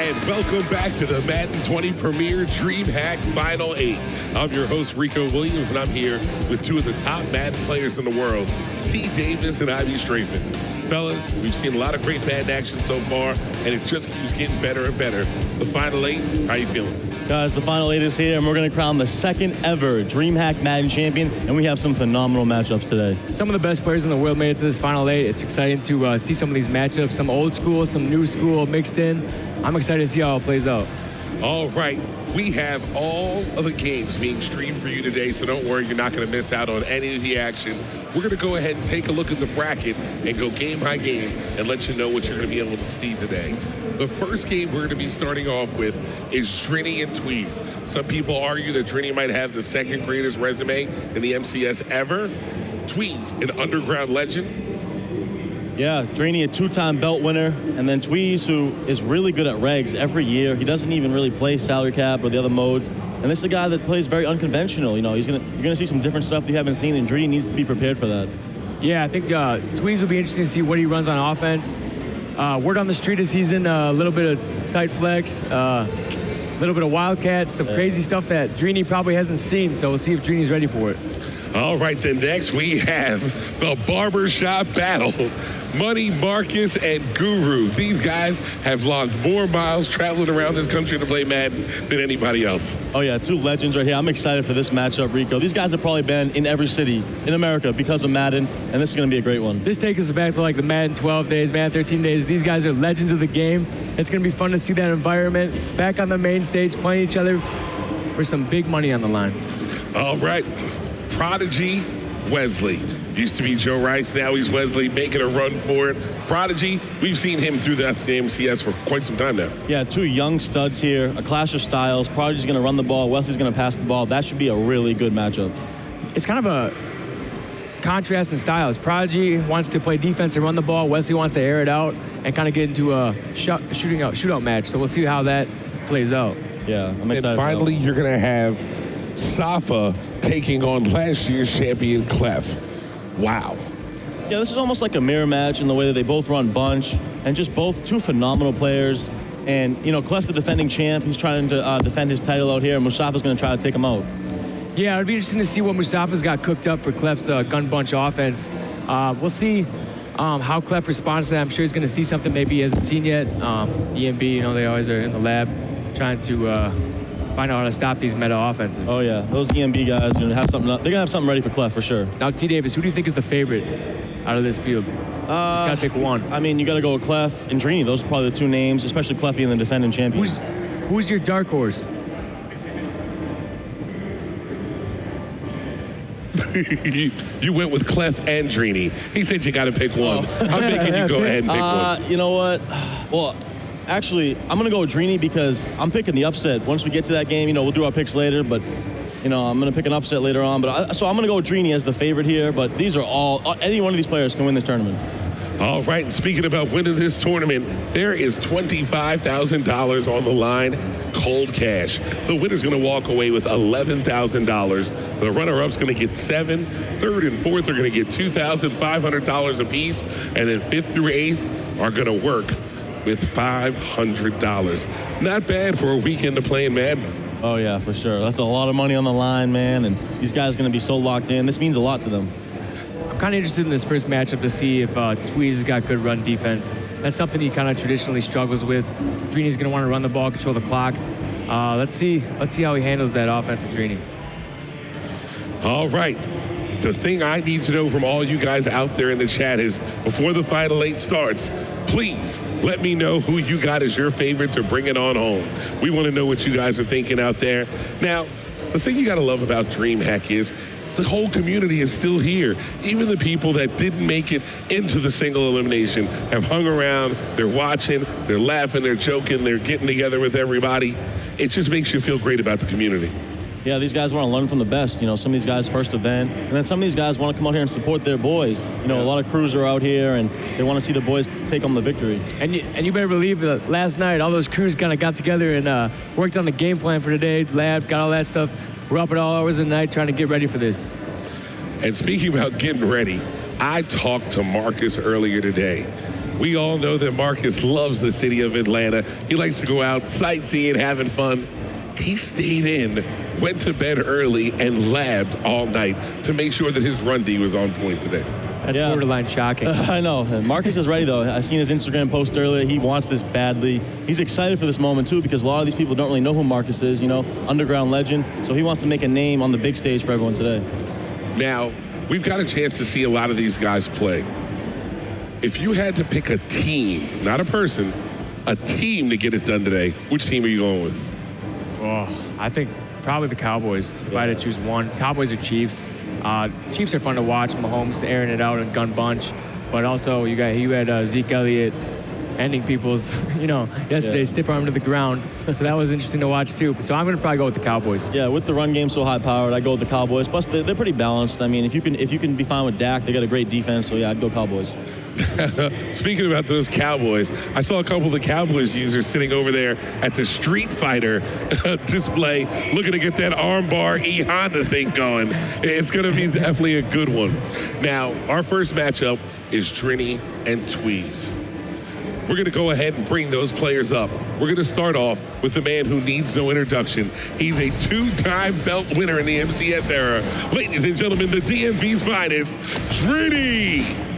and welcome back to the Madden 20 Premier DreamHack Final 8. I'm your host, Rico Williams, and I'm here with two of the top Madden players in the world, T. Davis and Ivy Strafen. Fellas, we've seen a lot of great Madden action so far, and it just keeps getting better and better. The Final 8, how you feeling? Guys, the Final 8 is here, and we're going to crown the second ever DreamHack Madden champion, and we have some phenomenal matchups today. Some of the best players in the world made it to this Final 8. It's exciting to see some of these matchups, some old school, some new school mixed in. I'm excited to see how it plays out. All right, we have all of the games being streamed for you today, so don't worry, you're not going to miss out on any of the action. We're going to go ahead and take a look at the bracket and go game by game and let you know what you're going to be able to see today. The first game we're going to be starting off with is Drini and Tweez. Some people argue that Drini might have the second greatest resume in the MCS ever. Tweez, an underground legend. Yeah, Drini, a two-time belt winner, and then Tweez, who is really good at regs every year. He doesn't even really play salary cap or the other modes. And this is a guy that plays very unconventional. You know, you're gonna see some different stuff you haven't seen, and Drini needs to be prepared for that. Yeah, I think Tweez will be interesting to see what he runs on offense. Word on the street is he's in a little bit of tight flex, a little bit of wildcats, some crazy stuff that Drini probably hasn't seen. So we'll see if Drini's ready for it. All right, then next we have the barbershop battle. Money, Marcus, and Guru. These guys have logged more miles traveling around this country to play Madden than anybody else. Oh yeah, two legends right here. I'm excited for this matchup, Rico. These guys have probably been in every city in America because of Madden, and this is going to be a great one. This takes us back to like the Madden 12 days, Madden 13 days. These guys are legends of the game. It's going to be fun to see that environment back on the main stage, playing each other for some big money on the line. All right, Prodigy, Wesley. Used to be Joe Rice, now he's Wesley, making a run for it. Prodigy, we've seen him through the MCS for quite some time now. Yeah, two young studs here, a clash of styles. Prodigy's going to run the ball, Wesley's going to pass the ball. That should be a really good matchup. It's kind of a contrast in styles. Prodigy wants to play defense and run the ball. Wesley wants to air it out and kind of get into a shootout match. So we'll see how that plays out. Yeah, I'm excited. And finally, you're going to have Safa taking on last year's champion Clef. Wow. Yeah, this is almost like a mirror match in the way that they both run bunch, and just both two phenomenal players. And, you know, Clef's the defending champ. He's trying to defend his title out here, and Mustafa's going to try to take him out. Yeah, it'd be interesting to see what Mustafa's got cooked up for Clef's gun bunch offense. We'll see how Clef responds to that. I'm sure he's going to see something maybe he hasn't seen yet. EMB, you know, they always are in the lab trying to find out how to stop these meta offenses. Oh yeah, those EMB guys are gonna have something. They're gonna have something ready for Clef for sure. Now, T. Davis, who do you think is the favorite out of this field? Just gotta pick one. I mean, you gotta go with Clef and Drini. Those are probably the two names, especially Clef being the defending champion. Who's your dark horse? You went with Clef and Drini. He said you got to pick one. I'm making you go ahead and pick one. You know what? Well, actually, I'm going to go with Drini because I'm picking the upset. Once we get to that game, you know, we'll do our picks later, but, you know, I'm going to pick an upset later on. So I'm going to go with Drini as the favorite here, but these are any one of these players can win this tournament. All right, and speaking about winning this tournament, there is $25,000 on the line, cold cash. The winner's going to walk away with $11,000. The runner-up's going to get $7,000. Third and fourth are going to get $2,500 apiece, and then fifth through eighth are going to work with $500. Not bad for a weekend of playing Madden. Oh yeah, for sure. That's a lot of money on the line, man, and these guys are going to be so locked in. This means a lot to them. I'm kind of interested in this first matchup to see if Tweez has got good run defense. That's something he kind of traditionally struggles with. Drini's going to want to run the ball, control the clock. Let's see how he handles that offensive Drini. All right. The thing I need to know from all you guys out there in the chat is, before the Final 8 starts, please let me know who you got as your favorite to bring it on home. We want to know what you guys are thinking out there. Now, the thing you got to love about DreamHack is the whole community is still here. Even the people that didn't make it into the single elimination have hung around. They're watching, they're laughing, they're joking, they're getting together with everybody. It just makes you feel great about the community. Yeah, these guys want to learn from the best. You know, some of these guys first event, and then some of these guys want to come out here and support their boys. You know, a lot of crews are out here, and they want to see the boys take home the victory. And you better believe that last night, all those crews kind of got together and worked on the game plan for today, lab, got all that stuff. We're up at all hours of the night trying to get ready for this. And speaking about getting ready, I talked to Marcus earlier today. We all know that Marcus loves the city of Atlanta. He likes to go out sightseeing, having fun. He stayed in, went to bed early, and labbed all night to make sure that his run D was on point today. That's borderline shocking. I know. Marcus is ready, though. I seen his Instagram post earlier. He wants this badly. He's excited for this moment, too, because a lot of these people don't really know who Marcus is, you know, underground legend. So he wants to make a name on the big stage for everyone today. Now, we've got a chance to see a lot of these guys play. If you had to pick a team, not a person, a team to get it done today, which team are you going with? Oh, I think probably the Cowboys. If I had to choose one, Cowboys or Chiefs. Chiefs are fun to watch. Mahomes airing it out in gun bunch, but also you had Zeke Elliott ending people's, yesterday stiff arm to the ground. So that was interesting to watch too. So I'm gonna probably go with the Cowboys. Yeah, with the run game so high powered, I go with the Cowboys. Plus they're pretty balanced. I mean, if you can be fine with Dak, they got a great defense. So yeah, I'd go Cowboys. Speaking about those Cowboys, I saw a couple of the Cowboys users sitting over there at the Street Fighter display looking to get that armbar E-Honda thing going. It's going to be definitely a good one. Now, our first matchup is Drini and Tweez. We're going to go ahead and bring those players up. We're going to start off with the man who needs no introduction. He's a two-time belt winner in the MCS era. Ladies and gentlemen, the DMV's finest, Drini.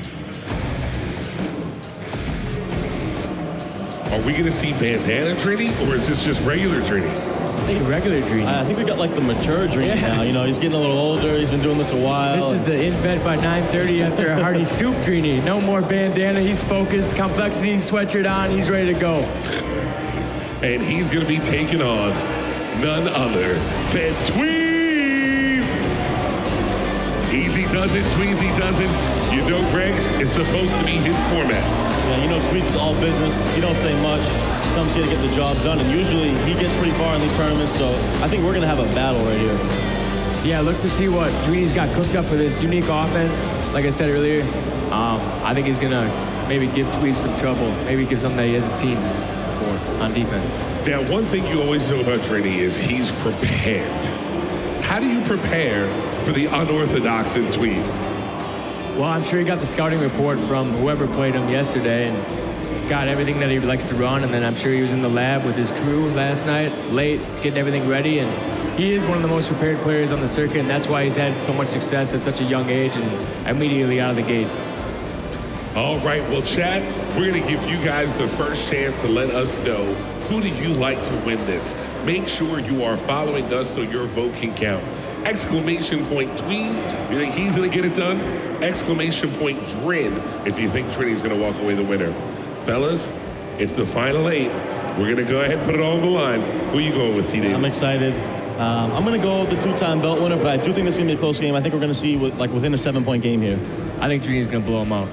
Are we going to see bandana Drini, or is this just regular Drini? I think regular Drini. I think we got like the mature Drini now. You know, he's getting a little older. He's been doing this a while. This is the in bed by 9:30 after a hearty soup Drini. No more bandana. He's focused. Complexity sweatshirt on. He's ready to go. And he's going to be taking on none other than Tweez. Easy does it, Tweezy does it. You know Greg's is supposed to be his format. Yeah, you know, Tweez is all business. He don't say much. He comes here to get the job done, and usually he gets pretty far in these tournaments, so I think we're going to have a battle right here. Yeah, look to see what Drini's got cooked up for this unique offense. Like I said earlier, I think he's going to maybe give Tweez some trouble, maybe give something that he hasn't seen before on defense. Now, one thing you always know about Drini is he's prepared. How do you prepare for the unorthodox in Tweez? Well, I'm sure he got the scouting report from whoever played him yesterday and got everything that he likes to run. And then I'm sure he was in the lab with his crew last night, late, getting everything ready. And he is one of the most prepared players on the circuit, and that's why he's had so much success at such a young age and immediately out of the gates. All right, well, chat, we're going to give you guys the first chance to let us know who do you like to win this. Make sure you are following us so your vote can count. Exclamation point Tweez, you think he's going to get it done? Exclamation point Drin, if you think Drini's going to walk away the winner. Fellas, it's the final 8. We're going to go ahead and put it all on the line. Who are you going with, T. Davis? I'm excited. I'm going to go with the two-time belt winner, but I do think this is going to be a close game. I think we're going to see within a 7-point game here. I think Drini's going to blow him out.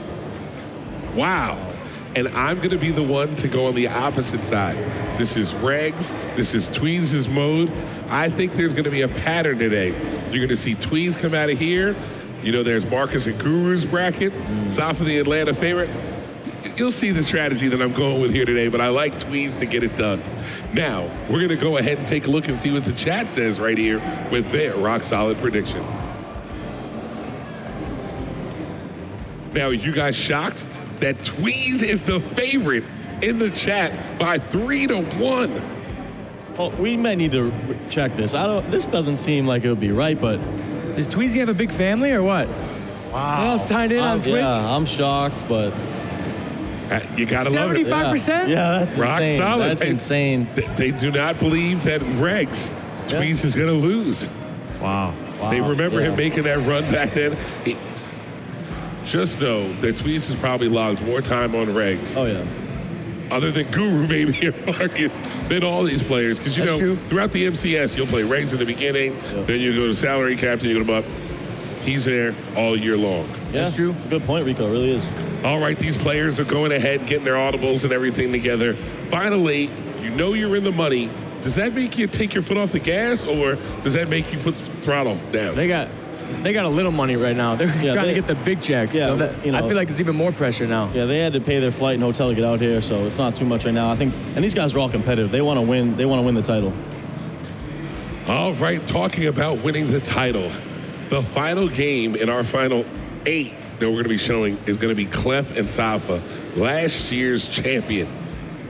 Wow. And I'm going to be the one to go on the opposite side. This is Regs. This is Tweez's mode. I think there's going to be a pattern today. You're going to see Tweez come out of here. You know, there's Marcus and Guru's bracket. South of the Atlanta favorite. You'll see the strategy that I'm going with here today, but I like Tweez to get it done. Now, we're going to go ahead and take a look and see what the chat says right here with their rock-solid prediction. Now, are you guys shocked that Tweez is the favorite in the chat by 3-1? Oh, we might need to check this. This doesn't seem like it would be right, but Does Tweezy have a big family or what? Wow. They all signed in on Twitch? Yeah, I'm shocked, but you gotta love it. 75%? Yeah, that's rock insane. solid. That's insane. They do not believe that Regs, Tweez is gonna lose. Wow. They remember him making that run back then. Just know that Tweez has probably logged more time on Regs. Oh, yeah. Other than Guru, maybe, and Marcus, than all these players. Because, you That's know, true. throughout the MCS, you'll play Regs in the beginning, then you go to salary captain, you go to Buck. He's there all year long. Yeah, That's true. It's a good point, Rico. It really is. All right, these players are going ahead, getting their audibles and everything together. Finally, you know you're in the money. Does that make you take your foot off the gas, or does that make you put the throttle down? They got a little money right now. They're trying to get the big checks. Yeah, so that, I feel like there's even more pressure now. Yeah, they had to pay their flight and hotel to get out here, so it's not too much right now. I think, and these guys are all competitive. They want to win. They want to win the title. All right, talking about winning the title. The final game in our final 8 that we're going to be showing is going to be Clef and Safa, last year's champion.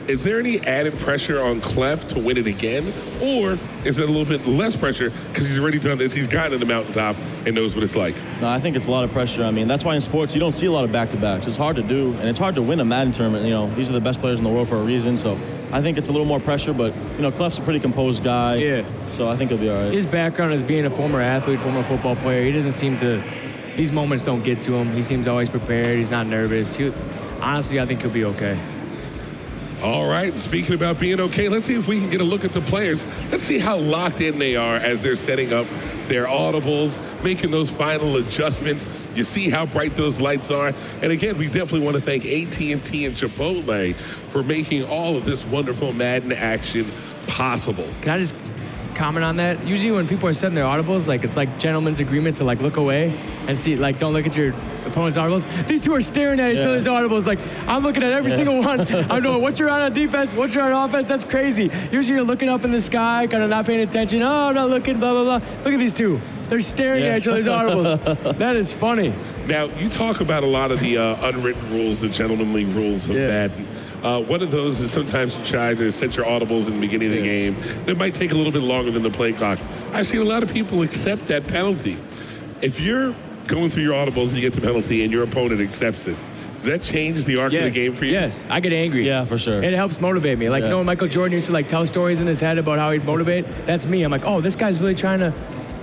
Is there any added pressure on Clef to win it again? Or is it a little bit less pressure because he's already done this, he's gotten to the mountaintop and knows what it's like? No, I think it's a lot of pressure. I mean, that's why in sports you don't see a lot of back-to-backs. It's hard to do, and it's hard to win a Madden tournament. You know, these are the best players in the world for a reason, so I think it's a little more pressure, but, you know, Clef's a pretty composed guy. Yeah. So I think he'll be all right. His background as being a former athlete, former football player, he doesn't seem to, these moments don't get to him. He seems always prepared. He's not nervous. Honestly, I think he'll be okay. All right, speaking about being okay, let's see if we can get a look at the players. Let's see how locked in they are as they're setting up their audibles, making those final adjustments. You see how bright those lights are. And again, we definitely want to thank AT&T and Chipotle for making all of this wonderful Madden action possible. Can I just comment on that? Usually when people are setting their audibles, like it's like gentleman's agreement to like look away and see, like don't look at your opponent's audibles. These two are staring at each other's audibles. Like I'm looking at every single one. I'm knowing what you're on defense, what you're on offense. That's crazy. Usually you're looking up in the sky, kind of not paying attention. Oh, I'm not looking, blah, blah, blah. Look at these two. They're staring at each other's audibles. That is funny. Now, you talk about a lot of the unwritten rules, the gentlemanly rules of Madden. One of those is sometimes you try to set your audibles in the beginning of the game. It might take a little bit longer than the play clock. I've seen a lot of people accept that penalty. If you're going through your audibles and you get the penalty and your opponent accepts it, does that change the arc of the game for you? Yes, I get angry. Yeah, for sure. It helps motivate me. Like, you know, when Michael Jordan used to like tell stories in his head about how he'd motivate, that's me. I'm like, oh, this guy's really trying to,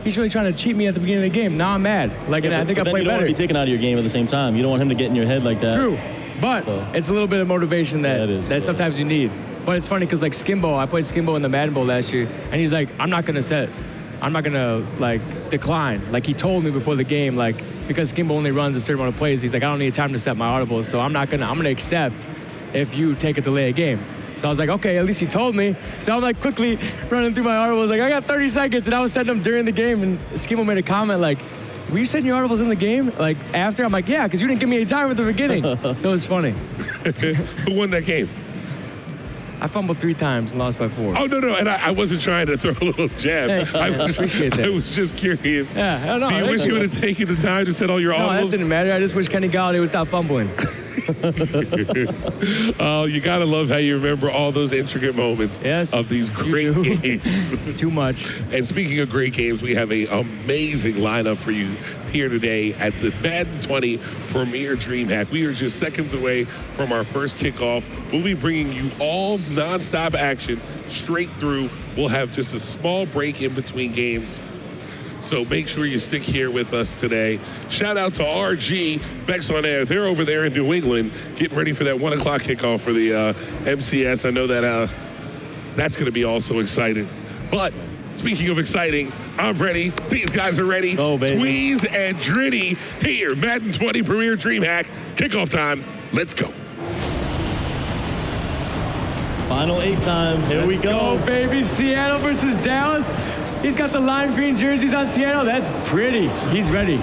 he's really trying to cheat me at the beginning of the game. Now I'm mad. Like, and I think I play better. You don't want to be taken out of your game at the same time. You don't want him to get in your head like that. True. But it's a little bit of motivation that sometimes you need. But it's funny because like Skimbo, I played Skimbo in the Madden Bowl last year, and he's like, I'm not gonna like decline. Like he told me before the game, like because Skimbo only runs a certain amount of plays, he's like, I don't need time to set my audibles, so I'm gonna accept if you take a delay game. So I was like, okay, at least he told me. So I'm like quickly running through my audibles, like I got 30 seconds, and I was setting them during the game, and Skimbo made a comment like, were you setting your audibles in the game? Like after? I'm like, yeah, because you didn't give me any time at the beginning. So it was funny. Who won that game? I fumbled 3 times and lost by 4. Oh, no, and I wasn't trying to throw a little jab. Thanks, I appreciate that. I was just curious. Yeah, I don't know. Do you wish you would have taken the time to set all your No, audibles? that didn't matter. I just wish Kenny Galladay would stop fumbling. Oh, you gotta love how you remember all those intricate moments of these great games. Too much. And speaking of great games, we have an amazing lineup for you here today at the Madden 20 Premier DreamHack. We are just seconds away from our first kickoff. We'll be bringing you all nonstop action straight through. We'll have just a small break in between games. So make sure you stick here with us today. Shout out to RG, Bex on Air. They're over there in New England getting ready for that 1 o'clock kickoff for the MCS. I know that that's going to be also exciting. But speaking of exciting, I'm ready. These guys are ready. Oh, baby. Tweez and Drini here. Madden 20 Premier DreamHack. Kickoff time. Let's go. Final 8 time. Here we go. Oh, baby. Seattle versus Dallas. He's got the lime green jerseys on Seattle. That's pretty. He's ready.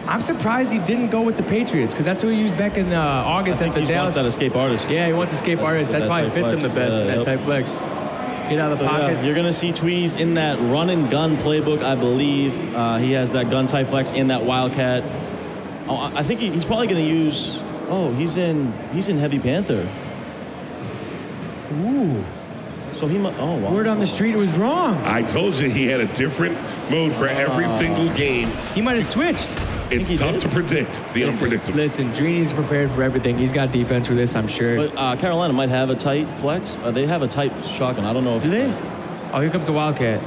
I'm surprised he didn't go with the Patriots because that's who he used back in August at the he Dallas. wants that escape artist. Yeah, he wants escape artist. That probably fits him the best, that tight flex. Get out of the pocket. Yeah, you're going to see Tweez in that run and gun playbook, I believe. He has that gun tight flex in that Wildcat. Oh, I think he's probably going to use, he's in Heavy Panther. Ooh. So he might, wow. Word on the street, it was wrong. I told you he had a different mode for every single game. He might have switched. It's tough to predict the unpredictable. Listen, Drini's prepared for everything. He's got defense for this, I'm sure. But Carolina might have a tight flex. They have a tight shotgun. I don't know if Do they? Oh, here comes the Wildcat.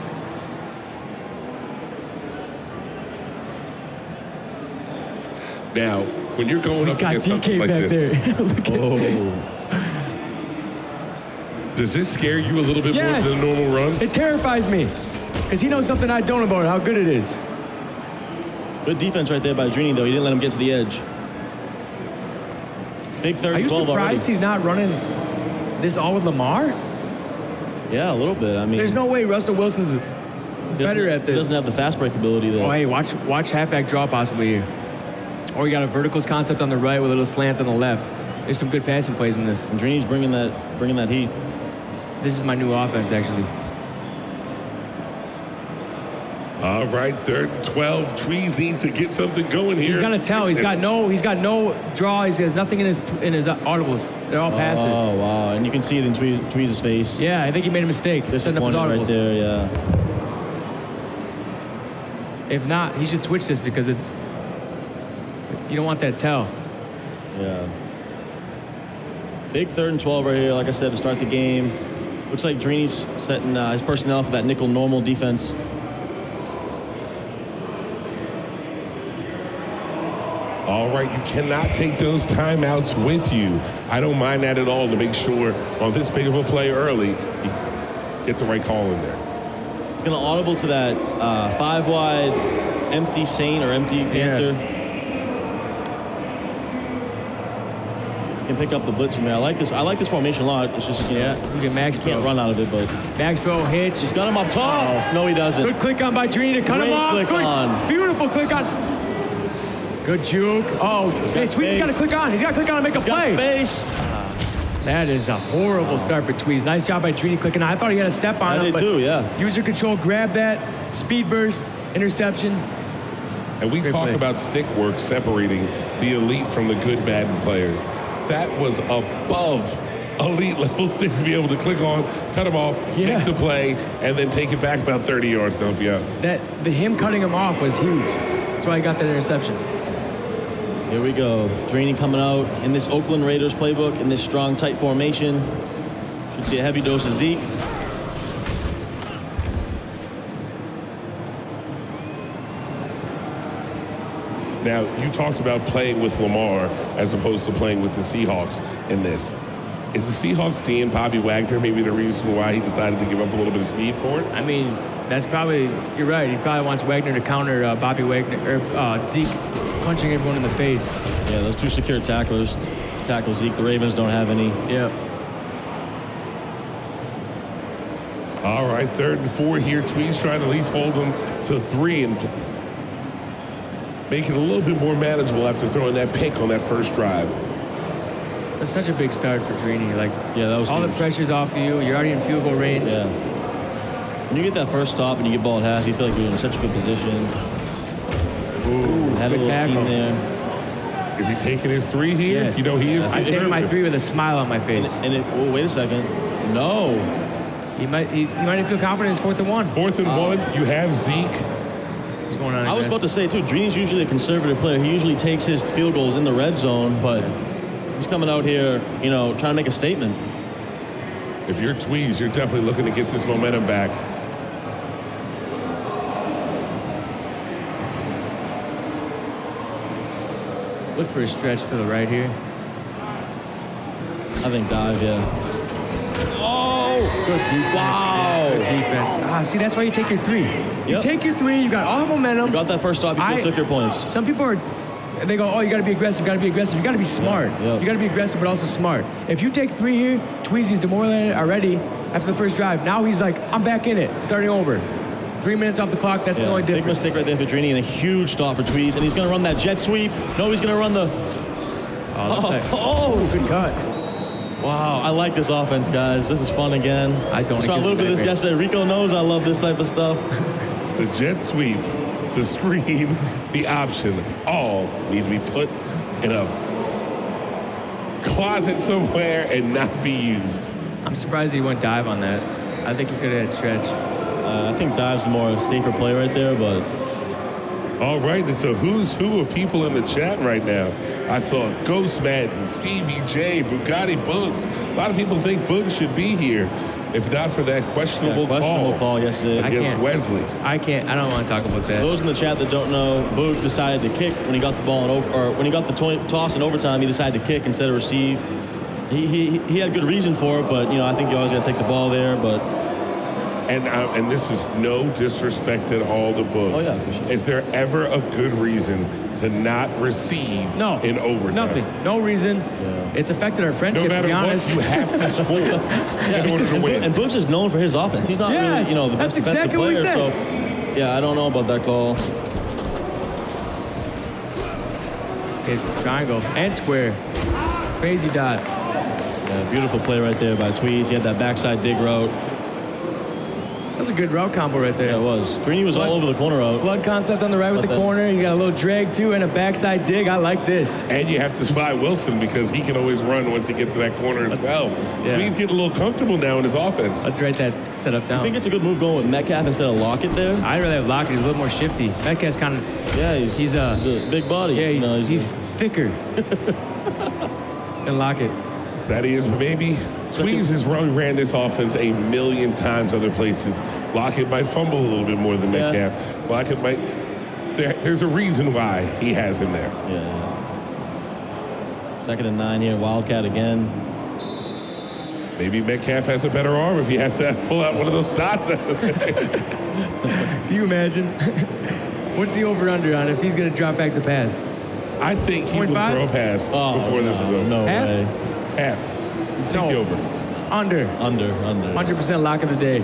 Now, when you're going He's up got against something DK like back this, there. Look at does this scare you a little bit more than a normal run? It terrifies me because he knows something I don't about how good it is. Good defense right there by Drini, though. He didn't let him get to the edge. Big 30-12 Are you surprised already. he's not running this all with Lamar? Yeah, a little bit. I mean, there's no way Russell Wilson's better at this. He doesn't have the fast break ability there. Oh, hey, watch halfback draw possibly here. Or you got a verticals concept on the right with a little slant on the left. There's some good passing plays in this. And Drini's bringing that heat. This is my new offense, actually. All right, 3rd and 12. Tweez needs to get something going here. He's gonna tell. He's got no draw. He has nothing in his audibles. They're all passes. Oh wow! And you can see it in Tweez's face. Yeah, I think he made a mistake. They're setting up his audibles right there. Yeah. If not, he should switch this because you don't want that tell. Yeah. Big 3rd and 12 right here. Like I said, to start the game. Looks like Drini's setting his personnel for that nickel normal defense. All right, you cannot take those timeouts with you. I don't mind that at all to make sure on this big of a play early, you get the right call in there. He's going to audible to that 5 wide empty Saint or empty Panther. You can pick up the blitz from there. I like this formation a lot. It's just, you get Max can't run out of it, but. Max Pro hitch. He's got him up top. Oh. No, he doesn't. Good click on by Drini to cut him off. Click on. Beautiful click on. Good juke. Oh, Tweez got to click on. He's got to click on and make a play. Space. That is a horrible start for Tweez. Nice job by Drini clicking on. I thought he had a step on him. They do, yeah. User control, grab that. Speed burst, interception. And we talk about stick work separating the elite from the good Madden players. That was above elite level stick to be able to click on, cut him off, make the play, and then take it back about 30 yards to help you out. Him cutting him off was huge. That's why he got that interception. Here we go. Drini coming out in this Oakland Raiders playbook in this strong, tight formation. Should see a heavy dose of Zeke. Now, you talked about playing with Lamar as opposed to playing with the Seahawks in this. Is the Seahawks team Bobby Wagner maybe the reason why he decided to give up a little bit of speed for it? I mean, that's probably, you're right. He probably wants Wagner to counter Bobby Wagner, or Zeke punching everyone in the face. Yeah, those 2 secure tacklers to tackle Zeke. The Ravens don't have any. Yeah. All right, 3rd and 4 here. Tweez trying to at least hold them to 3 and make it a little bit more manageable after throwing that pick on that first drive. That's such a big start for Drini. That was all huge. The pressure's off of you. You're already in field goal range. Yeah. When you get that first stop and you get ball at half, you feel like you're in such a good position. Ooh, had a good little tackle. seam there. Is he taking his 3 here? Yes. You know, he is. I'm taking my 3 with a smile on my face. Wait a second. No. He might feel confident in 4th and 1. 4th and 1, you have Zeke. What's going on? I was about to say, too, Drini's usually a conservative player. He usually takes his field goals in the red zone, but he's coming out here, trying to make a statement. If you're Tweez, you're definitely looking to get this momentum back. Look for a stretch to the right here. I think dive, yeah. Oh! Good defense. Wow. Good defense. See, that's why you take your 3. You take your 3, you got all the momentum. You got that first stop, you took your points. Some people they go, oh, you got to be aggressive, You got to be smart. Yeah. You got to be aggressive, but also smart. If you take 3 here, Tweezy's demoralized already after the first drive. Now he's like, I'm back in it, starting over. 3 minutes off the clock, that's the only difference. Big mistake right there for Drini and a huge stop for Tweez. And he's going to run that jet sweep. No, he's going to run the... Good cut. Wow, I like this offense, guys. This is fun again. I don't. Saw a little bit of this yesterday. Rico knows I love this type of stuff. The jet sweep, the screen, the option, all need to be put in a closet somewhere and not be used. I'm surprised he went dive on that. I think he could have had stretch. I think dive's a more safer play right there, but... All right, it's a who's who of people in the chat right now. I saw Ghost Madden, Stevie J, Bugatti Bugs. A lot of people think Bugs should be here, if not for that questionable call yesterday against Wesley. I don't want to talk about that. Those in the chat that don't know, Bugs decided to kick when he got the ball when he got the toss in overtime. He decided to kick instead of receive. He had good reason for it, but I think you always got to take the ball there. But and this is no disrespect at all to Bugs. Oh yeah, for sure. Is there ever a good reason to not receive in overtime? Nothing. No reason. Yeah. It's affected our friendship, no matter to be honest. what, you have to score in order to win. And Bugs is known for his offense. He's not really, the best defensive player. So, yeah, I don't know about that call. Okay, triangle and square. Crazy dots. Yeah, beautiful play right there by Tweez. He had that backside dig route. That's a good route combo right there. Yeah, it was. Drini was all over the corner route. Flood concept on the right with the corner. You got a little drag too and a backside dig. I like this. And you have to spy Wilson because he can always run once he gets to that corner as well. Yeah. He's getting a little comfortable now in his offense. Let's write that setup down. I think it's a good move going with Metcalf instead of Lockett there. I'd rather have Lockett. He's a little more shifty. Metcalf's kind of... Yeah, he's a big body. Yeah, he's thicker than Lockett. That is, maybe Tweez has ran this offense a million times other places. Lockett might fumble a little bit more than Metcalf. Lockett might... There's a reason why he has him there. Yeah. 2nd and 9 here. Wildcat again. Maybe Metcalf has a better arm if he has to pull out one of those dots. Can you imagine? What's the over-under on if he's going to drop back to pass? I think he will 0.5? throw a pass before this is over. No Half? way. Half. Take the over. Under. 100% lock of the day.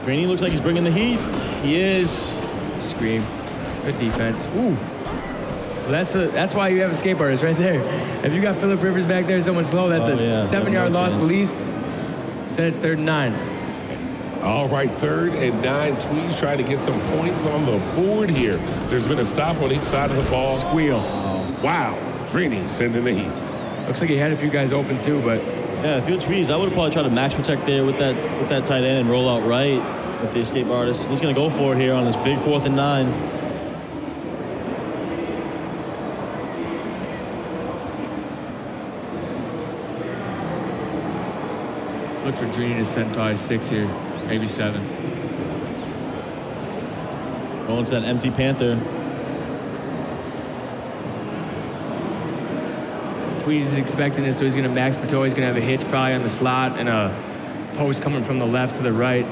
Drini looks like he's bringing the heat. He is. Scream. Good defense. Ooh. Well, that's why you have escape artists right there. If you got Phillip Rivers back there, someone slow, that's a 7-yard loss at least. Instead, it's 3rd and 9. All right, 3rd and 9. Tweez trying to get some points on the board here. There's been a stop on each side of the ball. Squeal. Wow. Drini sending the heat. Looks like he had a few guys open too, but... Yeah, if you're Tweez, I would have probably tried to max protect there with that tight end and roll out right with the escape artist. He's going to go for it here on this big 4th and 9. Look for Drini to send probably 6 here, maybe 7. Going to that empty Panther. Tweez is expecting it, so he's going to max plateau. He's going to have a hitch probably on the slot and a post coming from the left to the right.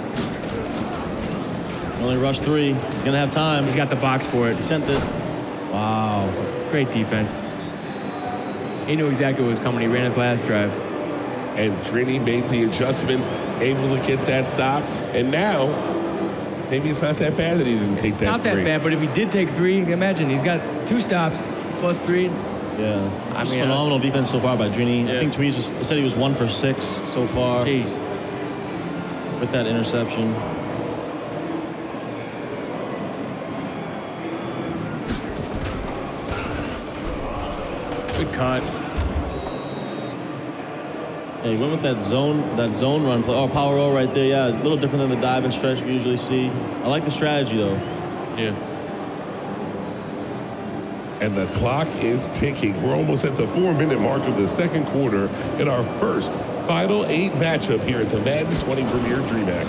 Only rush 3. He's going to have time. He's got the box for it. He sent it. Wow. Great defense. He knew exactly what was coming. He ran it the last drive. And Drini made the adjustments, able to get that stop. And now, maybe it's not that bad that he didn't take that Not that bad, but if he did take 3, imagine he's got 2 stops plus 3. Yeah. I mean, phenomenal defense so far by Drini. Yeah. I think Tweez said he was 1 for 6 so far. Jeez. With that interception. Good cut. Yeah, he went with that zone run play. Oh, power roll right there. Yeah, a little different than the dive and stretch we usually see. I like the strategy though. Yeah. And the clock is ticking. We're almost at the 4-minute mark of the 2nd quarter in our first Final 8 matchup here at the Madden 20 Premier DreamHack.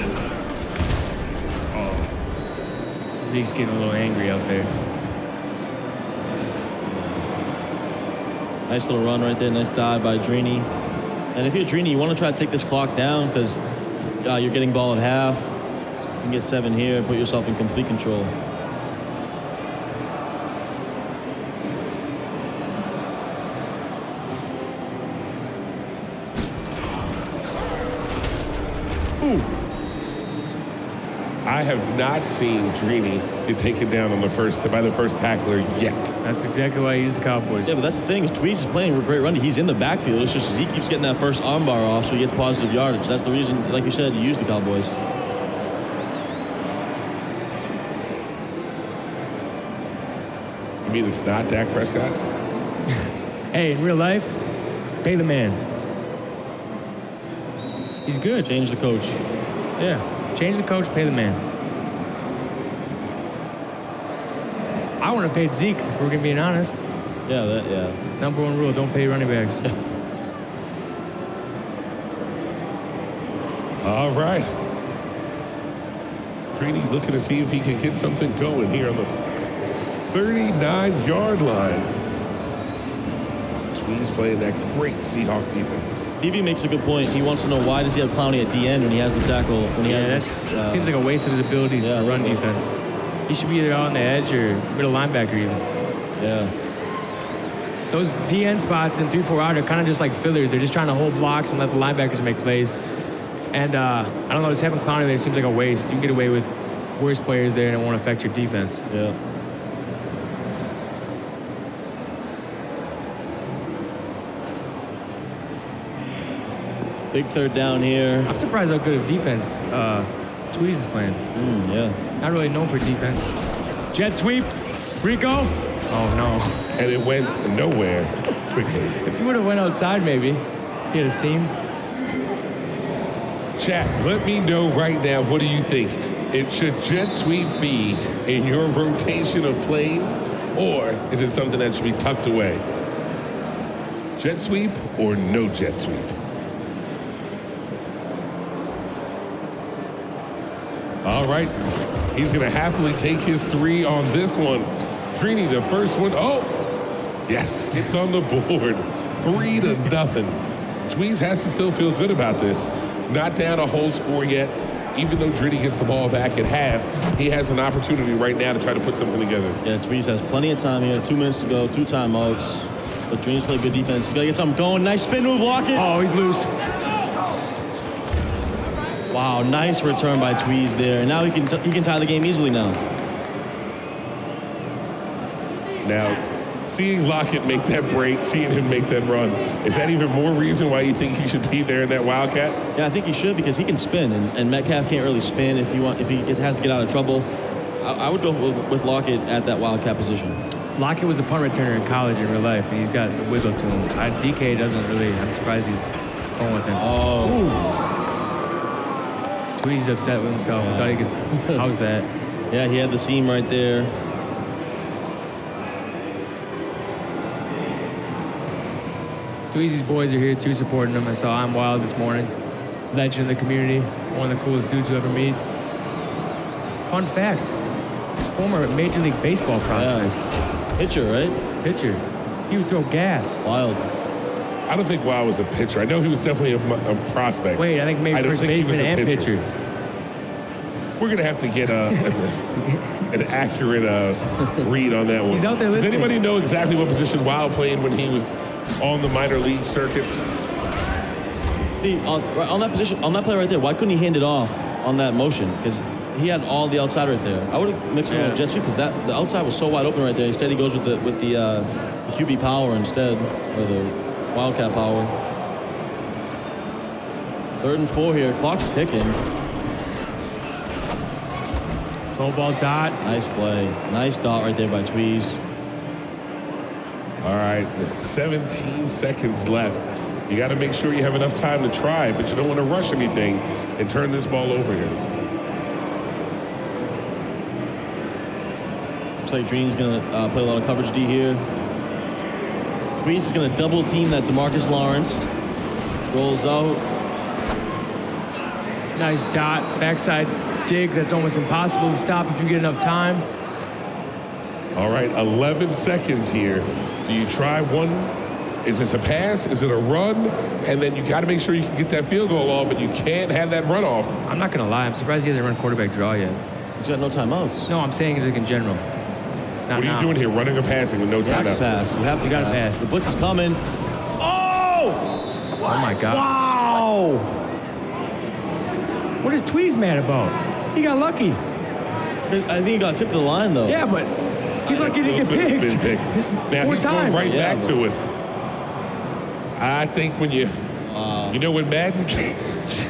Zeke's getting a little angry out there. Nice little run right there. Nice dive by Drini. And if you're Drini, you want to try to take this clock down because you're getting ball at half. You can get 7 here and put yourself in complete control. I have not seen Drini get taken down on by the first tackler yet. That's exactly why he used the Cowboys. Yeah, but that's the thing is Tweez is playing a great run. He's in the backfield. It's just Zeke keeps getting that first armbar off, so he gets positive yardage. That's the reason, like you said, you use the Cowboys. You mean it's not Dak Prescott? Hey, in real life, pay the man. He's good. Change the coach. Yeah. Change the coach, pay the man. I want to pay Zeke, if we're going to be honest. Yeah. Number 1 rule, don't pay running backs. All right. Drini looking to see if he can get something going here on the 39-yard line. Tweez playing that great Seahawk defense. Stevie makes a good point. He wants to know why does he have Clowney at the end when he has the tackle? That seems like a waste of his abilities for run defense. He should be either out on the edge or middle linebacker even. Yeah. Those DN spots in 3-4 out are kind of just like fillers. They're just trying to hold blocks and let the linebackers make plays. And I don't know, just having Clowney there seems like a waste. You can get away with worse players there and it won't affect your defense. Yeah. Big third down here. I'm surprised how good of defense Tweez is playing. Yeah. Not really known for defense. Jet sweep. Rico. Oh, no. And it went nowhere quickly. If you would have went outside, maybe. He had a seam. Chat, let me know right now, what do you think? It should jet sweep be in your rotation of plays, or is it something that should be tucked away? Jet sweep or no jet sweep? All right, he's going to happily take his 3 on this one. Drini, the first one. Oh, yes, it's on the board. 3-0. Tweez has to still feel good about this. Not down a whole score yet. Even though Drini gets the ball back at half, he has an opportunity right now to try to put something together. Yeah, Tweez has plenty of time here. 2 minutes to go, 2 timeouts. But Drini's played good defense. He's got to get something going. Nice spin move, Lockett. Oh, he's loose. Wow, nice return by Tweez there. And now he can tie the game easily now. Now, seeing Lockett make that break, seeing him make that run, is that even more reason why you think he should be there in that Wildcat? Yeah, I think he should because he can spin, and Metcalf can't really spin if he has to get out of trouble. I would go with Lockett at that Wildcat position. Lockett was a punt returner in college in real life, and he's got some wiggle to him. DK doesn't really. I'm surprised he's going with him. Oh. Tweez is upset with himself. I thought he could. How's that? Yeah, he had the seam right there. Tweezy's boys are here too, supporting him. I saw I'm Wild this morning. Legend of the community. One of the coolest dudes you ever meet. Fun fact. Former Major League Baseball prospect. Yeah. Pitcher, right? Pitcher. He would throw gas. Wild. I don't think Wild was a pitcher. I know he was definitely a prospect. Wait, I think maybe first baseman and pitcher. We're going to have to get an accurate read on that one. He's out there listening. Does anybody know exactly what position Wild played when he was on the minor league circuits? See, on that position, on that play right there, why couldn't he hand it off on that motion? Because he had all the outside right there. I would have mixed it on jet sweep because the outside was so wide open right there. Instead, he goes with the QB power instead, or the Wildcat power. 3rd and 4 here. Clock's ticking. Low ball dot. Nice play. Nice dot right there by Tweez. All right, 17 seconds left. You got to make sure you have enough time to try, but you don't want to rush anything and turn this ball over here. Looks like Drini's going to play a lot of coverage D here. Tweez is going to double team that DeMarcus Lawrence. Rolls out. Nice dot. Backside dig that's almost impossible to stop if you get enough time. All right, 11 seconds here. Do you try one? Is this a pass? Is it a run? And then you got to make sure you can get that field goal off, and you can't have that run off. I'm not going to lie. I'm surprised he hasn't run quarterback draw yet. He's got no timeouts. No, I'm saying like in general. What are you doing here, running or passing with no timeout? Pass. You have to gotta pass. The blitz is coming. Oh! Oh my God. Wow! What is Tweez mad about? He got lucky. I think he got tipped to the line though. Yeah, but he's lucky to get picked. Been picked. Now 4 he's times. going right back to it. I think when you know when Madden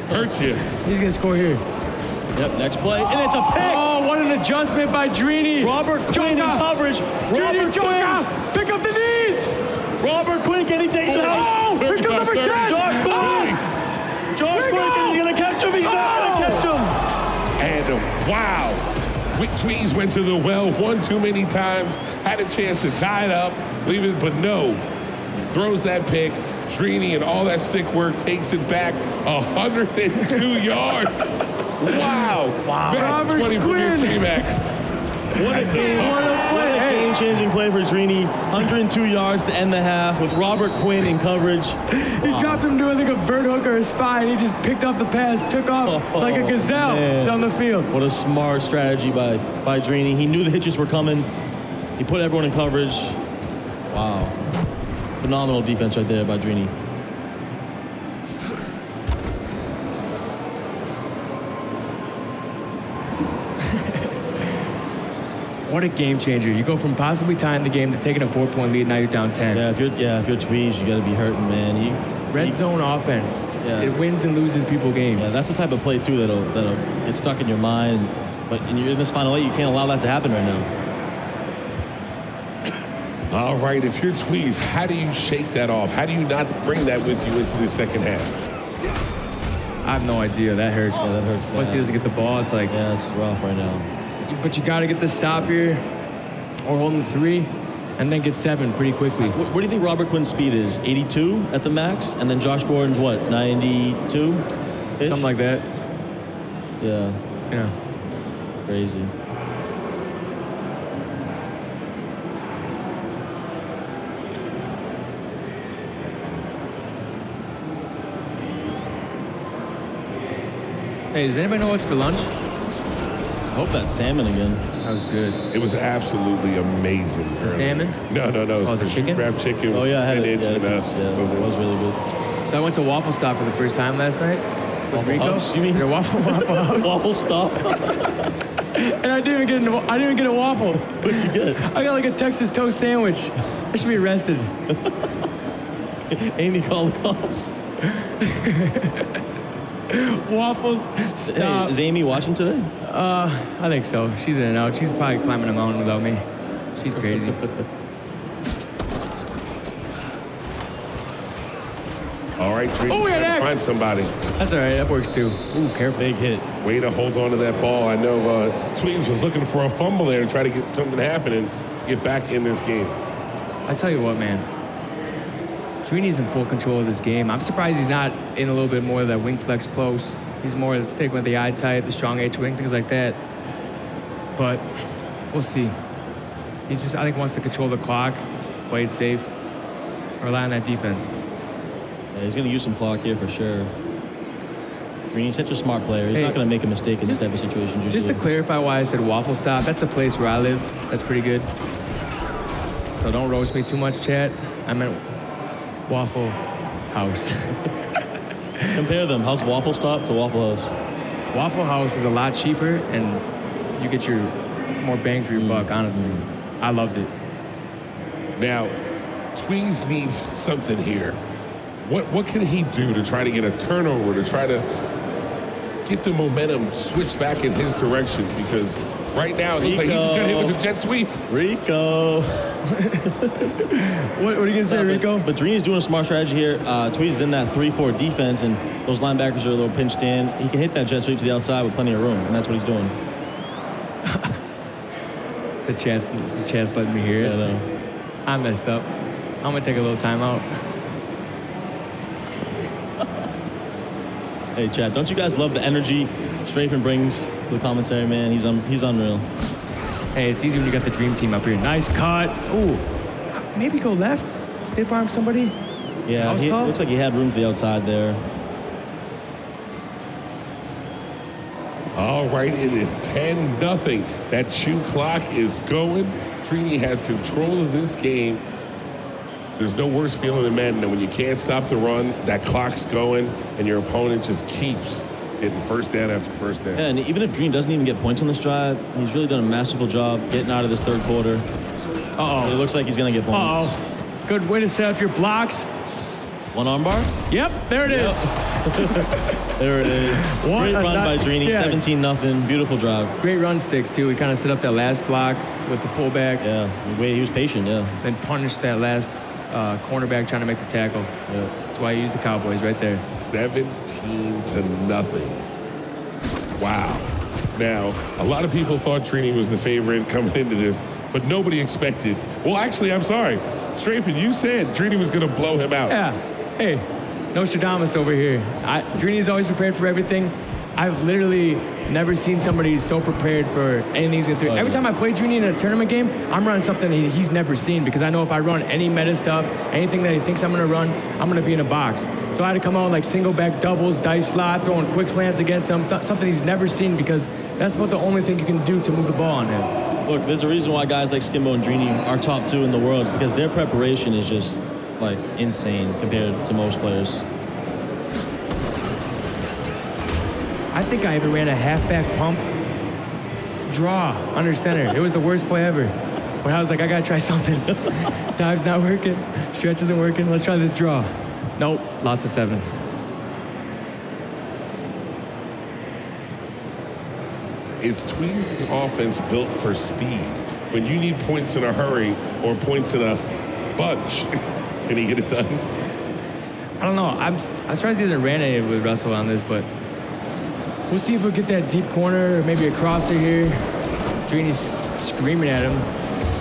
hurts you. He's gonna score here. Yep, next play, and it's a pick. Oh, what an adjustment by Drini. Robert Quinn in coverage. Drini, pick up the knees. Robert Quinn, can he take the house? Oh, here comes number 10. Josh Quinn. Josh Quinn, is he gonna catch him? He's not gonna catch him. And wow, Tweez went to the well one too many times, had a chance to tie it up, leave it, but no. Throws that pick. Drini and all that stick work takes it back 102 yards. Wow. Robert Quinn. DreamHack. What a game-changing play for Drini. 102 yards to end the half with Robert Quinn in coverage. He dropped him to, I think, a bird hook or a spy, and he just picked up the pass, took off like a gazelle down the field. What a smart strategy by Drini. He knew the hitches were coming. He put everyone in coverage. Wow. Phenomenal defense right there by Drini. What a game changer. You go from possibly tying the game to taking a 4-point lead, now you're down 10. Yeah, if you're Tweez, you got to be hurting, man. Red zone offense. Yeah. It wins and loses people games. Yeah, that's the type of play too that'll get stuck in your mind. But you're in this final eight, you can't allow that to happen right now. All right, if you're Tweez, how do you shake that off? How do you not bring that with you into the second half? I have no idea. That hurts. Yeah, that hurts bad. Once he doesn't get the ball, it's like. Yeah, it's rough right now. But you got to get the stop here, or hold the 3, and then get 7 pretty quickly. What do you think Robert Quinn's speed is? 82 at the max, and then Josh Gordon's what? 92? Something like that. Yeah. Yeah. Crazy. Hey, does anybody know what's for lunch? I hope that's salmon again. That was good. It was absolutely amazing. The salmon? No. Oh, the chicken? Crab chicken. Oh yeah, I had it. spinach Yeah, and, it was really good. So I went to Waffle Stop for the first time last night. With Waffle Rico. House, you mean? Yeah, Waffle House. Waffle stop. And I didn't even get a waffle. What'd you get? I got like a Texas toast sandwich. I should be arrested. Amy called the cops. Waffles. Stop. Hey, is Amy watching today? I think so. She's in and out. She's probably climbing a mountain without me. She's crazy. all right, Drini, Oh, we had X. find somebody. That's all right. That works too. Ooh, careful. Big hit. Way to hold on to that ball. I know Tweez was looking for a fumble there to try to get something happening to get back in this game. I tell you what, man. Drini's in full control of this game. I'm surprised he's not in a little bit more of that wing flex close. He's more sticking with the eye tight, the strong H wing, things like that. But we'll see. He's just, I think, wants to control the clock, play it safe, rely on that defense. Yeah, he's going to use some clock here for sure. Drini's such a smart player. He's not going to make a mistake in this type of situation. Just to clarify why I said Waffle Stop, that's a place where I live. That's pretty good. So don't roast me too much, chat. I meant Waffle House. Compare them. How's Waffle Stop to Waffle House? Waffle House is a lot cheaper, and you get your more bang for your buck, honestly. I loved it. Now, Tweez needs something here. What can he do to try to get a turnover, to try to get the momentum switched back in his direction? Because right now, it looks like he just got hit with a jet sweep. Rico. What are you going to say, Rico? But Drini's doing a smart strategy here. Tweez is in that 3-4 defense, and those linebackers are a little pinched in. He can hit that jet sweep to the outside with plenty of room, and that's what he's doing. The chance letting me hear it. Yeah, I messed up. I'm going to take a little timeout. Hey, Chad, don't you guys love the energy Strafen brings to the commentary, man? He's unreal. Hey, it's easy when you got the dream team up here. Nice cut. Ooh, maybe go left. Stiff arm somebody. Yeah, he looks like he had room to the outside there. All right, it is 10-0. That shoe clock is going. Drini has control of this game. There's no worse feeling in Madden than when you can't stop the run, that clock's going, and your opponent just keeps getting first down after first down. Yeah, and even if Drini doesn't even get points on this drive, he's really done a masterful job getting out of this third quarter. Uh-oh. It looks like he's going to get points. Uh-oh. Good way to set up your blocks. One arm bar? Yep, there it is. There it is. Great run by Drini, yeah. 17-0. Beautiful drive. Great run stick, too. He kind of set up that last block with the fullback. Yeah, he was patient, yeah. Then punished that last cornerback trying to make the tackle. Yeah. That's why he used the Cowboys right there. 17-0. Wow. Now, a lot of people thought Drini was the favorite coming into this, but nobody expected. Well, actually, I'm sorry. Strafen, you said Drini was going to blow him out. Yeah. Hey, Nostradamus over here. Drini's always prepared for everything. I've literally never seen somebody so prepared for anything he's going to do. Every time I play Drini in a tournament game, I'm running something he's never seen because I know if I run any meta stuff, anything that he thinks I'm going to run, I'm going to be in a box. So I had to come out like single back doubles, dice slot, throwing quick slants against him, something he's never seen because that's about the only thing you can do to move the ball on him. Look, there's a reason why guys like Skimbo and Drini are top 2 in the world. It's because their preparation is just like insane compared to most players. I think I even ran a halfback pump draw under center. It was the worst play ever. But I was like, I gotta try something. Dive's not working, stretch isn't working, let's try this draw. Nope, lost to 7. Is Tweez's offense built for speed? When you need points in a hurry or points in a bunch, can he get it done? I don't know. I'm surprised he hasn't ran any with Russell on this, but we'll see if we'll get that deep corner or maybe a crosser here. Drini's screaming at him.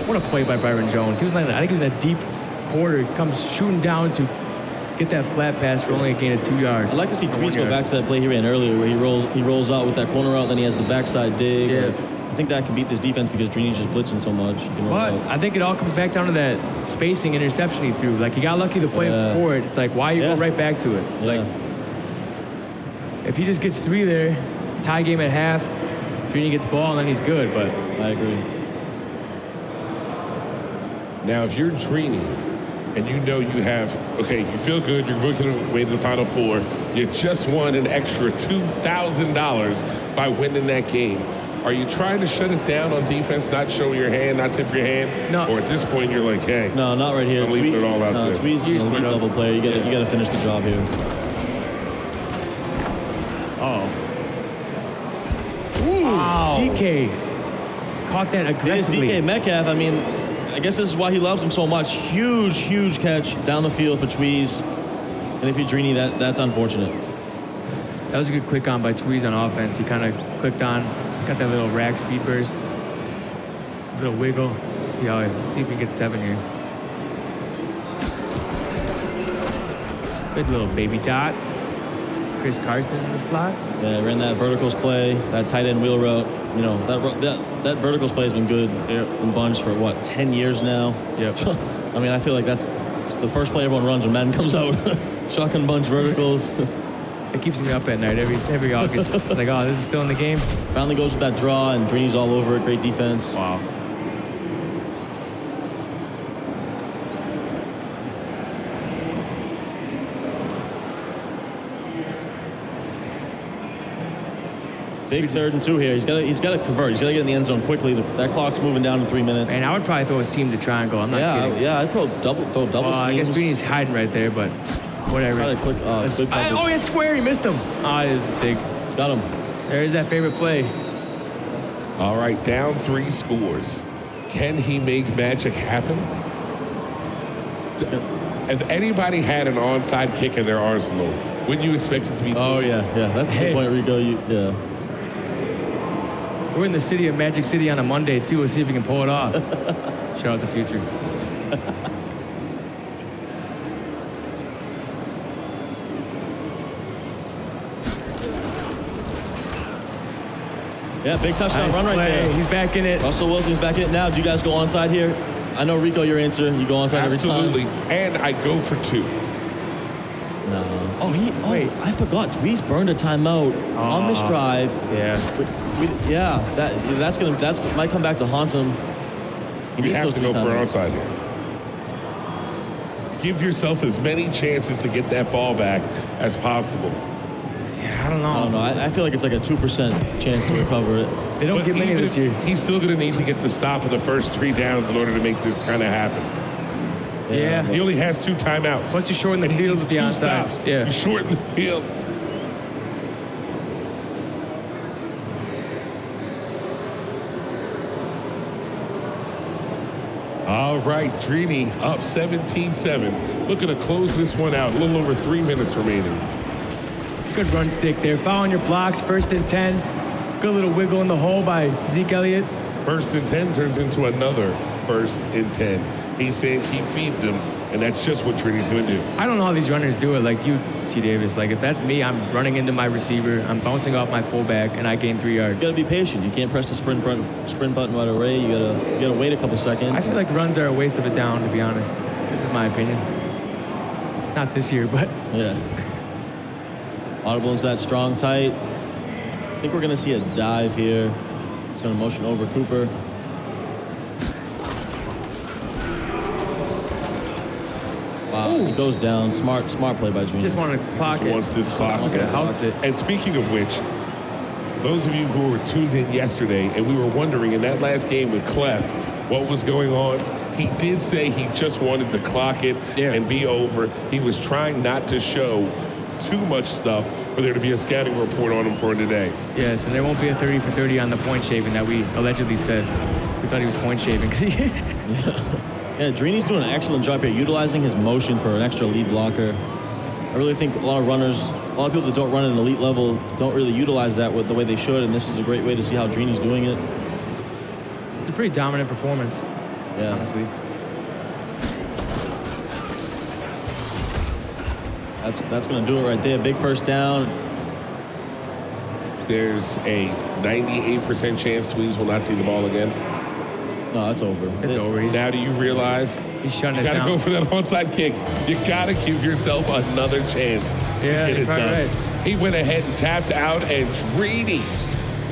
What a play by Byron Jones. He was like, I think he was in a deep quarter. Comes shooting down to get that flat pass for only a gain of 2 yards. I'd like to see Tweez go back to that play he ran earlier where he rolls out with that corner out, then he has the backside dig. Yeah. Like, I think that can beat this defense because Drini's just blitzing so much. But I think it all comes back down to that spacing interception he threw. Like, he got lucky the play before it. It's like, why you go right back to it? Yeah. Like, if he just gets 3 there, tie game at half, Drini gets ball, and then he's good. But I agree. Now, if you're Drini and you know you have, okay, you feel good, you're working your way to the Final Four, you just won an extra $2,000 by winning that game. Are you trying to shut it down on defense, not show your hand, not tip your hand? No. Or at this point, you're like, hey. No, not right here. I'm leaving it all out there. Tweez is an elite level player. You got to finish the job here. wow. DK caught that aggressively. DK Metcalf, I mean, I guess this is why he loves him so much. Huge, huge catch down the field for Tweez. And if you're Drini, that's unfortunate. That was a good click on by Tweez on offense. He kind of clicked on, got that little rack speed burst, little wiggle. See if he gets 7 here. Good little baby dot. Chris Carson in the slot. Yeah, ran that verticals play, that tight end wheel route. You know, that verticals play has been good in bunch for, what, 10 years now? Yep. I mean, I feel like that's the first play everyone runs when Madden comes out. Shotgun bunch verticals. It keeps me up at night every August. Like, oh, this is still in the game? Finally goes with that draw, and Drini's all over it. Great defense. Wow. Big 3rd and 2 here. He's got to convert. He's got to get in the end zone quickly. That clock's moving down to 3 minutes. And I would probably throw a seam to triangle. I'm not kidding. Yeah, I'd throw double seams. I guess Drini's hiding right there, but whatever. Click, It's square. He missed him. It was big. He's got him. There's that favorite play. All right, down 3 scores. Can he make magic happen? If anybody had an onside kick in their arsenal, wouldn't you expect it to be? Oh, yeah. That's a good point, Rico. Yeah. We're in the city of Magic City on a Monday, too. We'll see if we can pull it off. Shout out the future. Yeah, big touchdown Nice run right play. there. He's back in it. Russell Wilson's back in it now. Do you guys go onside here? I know, Rico, your answer. You go onside every time. Absolutely. And I go for 2. No. Wait. I forgot. Tweez burned a timeout on this drive. Yeah. That might come back to haunt him. You have to go for onside here. Give yourself as many chances to get that ball back as possible. Yeah, I don't know. I feel like it's like a 2% chance to recover it. They don't get many this year. He's still going to need to get the stop in the first 3 downs in order to make this kind of happen. Yeah. He only has 2 timeouts. Once you shorten the And he field needs with the 2 onside. stops. Yeah. You shorten the field. All right, Drini up 17-7. Looking to close this one out. A little over 3 minutes remaining. Good run stick there. Following your blocks, 1st and 10. Good little wiggle in the hole by Zeke Elliott. 1st and 10 turns into another 1st and 10. He's saying keep feeding them, and that's just what Drini's going to do. I don't know how these runners do it like you, T. Davis. Like, if that's me, I'm running into my receiver, I'm bouncing off my fullback, and I gain 3 yards. You gotta be patient. You can't press the sprint button right away. You gotta wait a couple seconds. I feel like runs are a waste of a down, to be honest. This is my opinion. Not this year, but Yeah. Audible into that strong tight. I think we're gonna see a dive here. He's gonna motion over Cooper. Wow, he goes down. Smart play by Drini. just want to clock it. Wants this clock. Could have helped it. And speaking of which, those of you who were tuned in yesterday and we were wondering in that last game with Clef what was going on, He did say he just wanted to clock it and be over. He was trying not to show too much stuff for there to be a scouting report on him for today. Yes, and there won't be a 30 for 30 on the point shaving that we allegedly said. We thought he was point shaving. Yeah, Drini's doing an excellent job here, utilizing his motion for an extra lead blocker. I really think a lot of runners, a lot of people that don't run at an elite level don't really utilize that with the way they should, and this is a great way to see how Drini's doing it. It's a pretty dominant performance. Yeah. Honestly. That's going to do it right there. Big first down. There's a 98% chance Tweez will not see the ball again. No, that's over. It's over. Now do you realize He's shutting you it got to down. go for that onside kick? You got to give yourself another chance to get it done. Right. He went ahead and tapped out, and Drini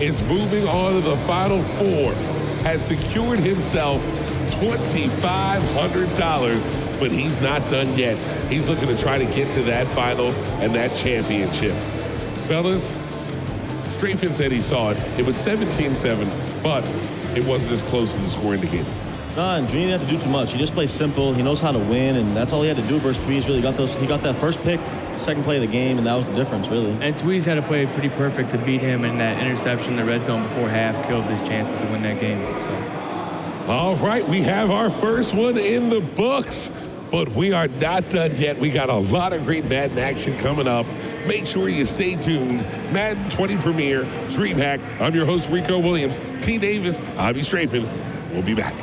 is moving on to the Final Four, has secured himself $2,500, but he's not done yet. He's looking to try to get to that final and that championship. Fellas, Strafin said he saw it. It was 17-7, but it wasn't as close as the score indicated. No, and Drini didn't have to do too much. He just plays simple. He knows how to win, and that's all he had to do versus Tweez. Really got those. He got that first pick, second play of the game, and that was the difference, really. And Tweez had to play pretty perfect to beat him, and that interception in the red zone before half killed his chances to win that game. So. All right, we have our first one in the books, but we are not done yet. We got a lot of great Madden action coming up. Make sure you stay tuned. Madden 20 Premiere, DreamHack. I'm your host, Rico Williams. T. Davis, I'll be Strafin. We'll be back.